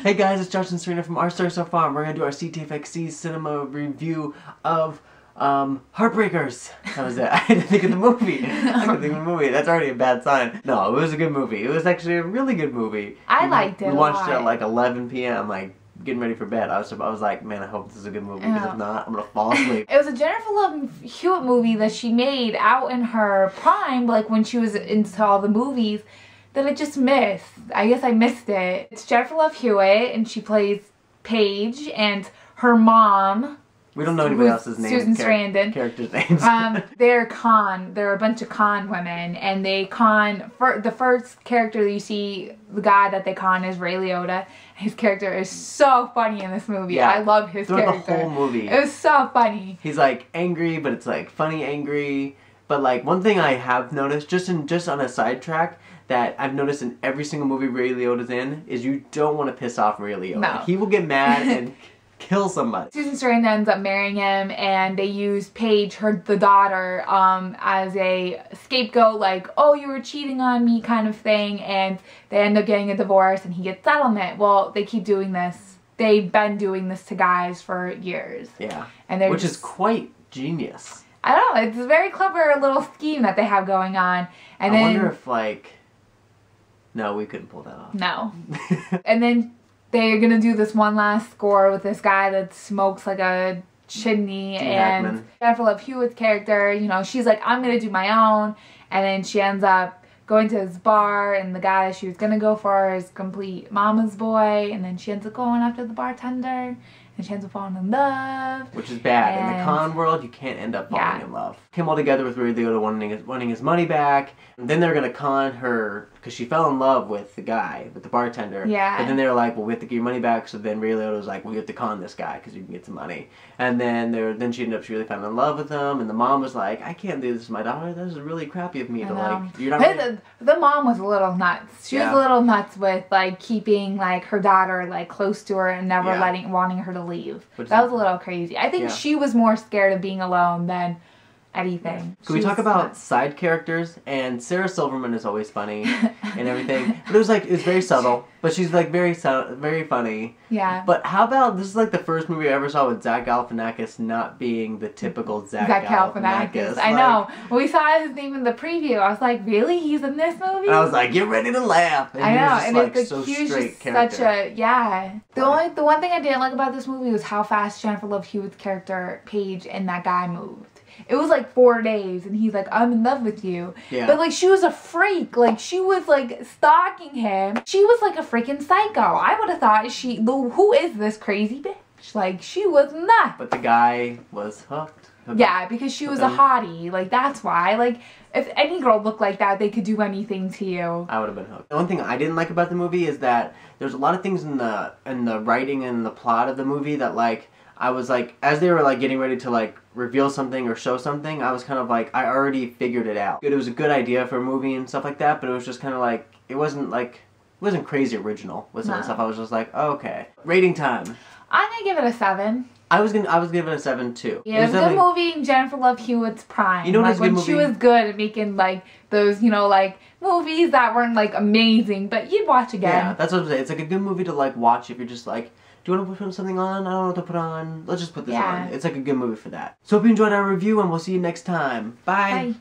Hey guys, it's Josh and Serena from Our Story So Far. We're gonna do our CTFxCinema review of Heartbreakers. How was that? I had to think of the movie. I couldn't think of the movie. That's already a bad sign. No, it was a good movie. It was actually a really good movie. I liked it. We watched it at like 11 p.m. like getting ready for bed. I was like, man, I hope this is a good movie because if not, I'm gonna fall asleep. It was a Jennifer Love Hewitt movie that she made out in her prime, like when she was into all the movies, that I just missed. I guess I missed it. It's Jennifer Love Hewitt, and she plays Paige, and her mom. We don't know anybody else's names. Susan Sarandon. Characters' names. They're a bunch of con women, and they con. The first character that you see, the guy that they con is Ray Liotta. His character is so funny in this movie. Yeah. I love his character. Throughout the whole movie. It was so funny. He's like angry, but it's like funny angry. But like one thing I have noticed, just on a sidetrack, that I've noticed in every single movie Ray Liotta's in, is you don't want to piss off Ray Liotta. No. He will get mad and kill somebody. Susan Sarandon ends up marrying him, and they use Paige, the daughter, as a scapegoat, like, oh, you were cheating on me kind of thing, and they end up getting a divorce, and he gets settlement. Well, they keep doing this. They've been doing this to guys for years. Yeah. And which is quite genius. I don't know. It's a very clever little scheme that they have going on. And I wonder if, like... No, we couldn't pull that off. No. And then they're gonna do this one last score with this guy that smokes like a chimney, and Jennifer Love Hewitt's character, you know, she's like, I'm gonna do my own, and then she ends up going to this bar, and the guy that she was gonna go for is complete mama's boy, and then she ends up going after the bartender, and she ends up falling in love. Which is bad. In the con world, you can't end up falling in love. Came all together with Ray Liotta wanting his money back. And then they're going to con her, because she fell in love with the guy, with the bartender. Yeah. And then they were like, well, we have to get your money back. So then Ray Liotta was like, well, you have to con this guy because you can get some money. And then she ended up, she really fell in love with him. And the mom was like, I can't do this to my daughter. This is really crappy of me to like, you're not really... The mom was a little nuts. She was a little nuts with like keeping like her daughter like close to her and never wanting her to leave. That was a little crazy. I think she was more scared of being alone than anything. Can we talk about side characters? And Sarah Silverman is always funny and everything. But it was very subtle. But she's like very funny. Yeah. But how about, this is like the first movie I ever saw with Zach Galifianakis not being the typical Zach Galifianakis. I know. When we saw his name in the preview, I was like, really? He's in this movie? And I was like, get ready to laugh. And I know. And like, it's so huge, straight character. such a, The one thing I didn't like about this movie was how fast Jennifer Love Hewitt's character, Paige, and that guy moved. It was like 4 days, and he's like, I'm in love with you. Yeah. But, like, she was a freak. Like, she was, like, stalking him. She was, like, a freaking psycho. I would have thought who is this crazy bitch? Like, she was nuts. But the guy was hooked. Yeah, because she was a hottie. Like, that's why. Like, if any girl looked like that, they could do anything to you. I would have been hooked. The one thing I didn't like about the movie is that there's a lot of things in the writing and the plot of the movie that, like, I was like, as they were like getting ready to like reveal something or show something, I was kind of like, I already figured it out. It was a good idea for a movie and stuff like that, but it was just kind of like, it wasn't crazy original with some of the stuff. I was just like, oh, okay. Rating time. I'm gonna give it a 7. I was giving it a 7 too. Yeah, it was a good movie in Jennifer Love Hewitt's prime. You know, like when she was good at making like those, you know, like movies that weren't like amazing, but you'd watch again. Yeah, that's what I'm saying. It's like a good movie to like watch if you're just like, do you want to put something on? I don't know what to put on. Let's just put this on. It's like a good movie for that. So hope you enjoyed our review, and we'll see you next time. Bye. Bye.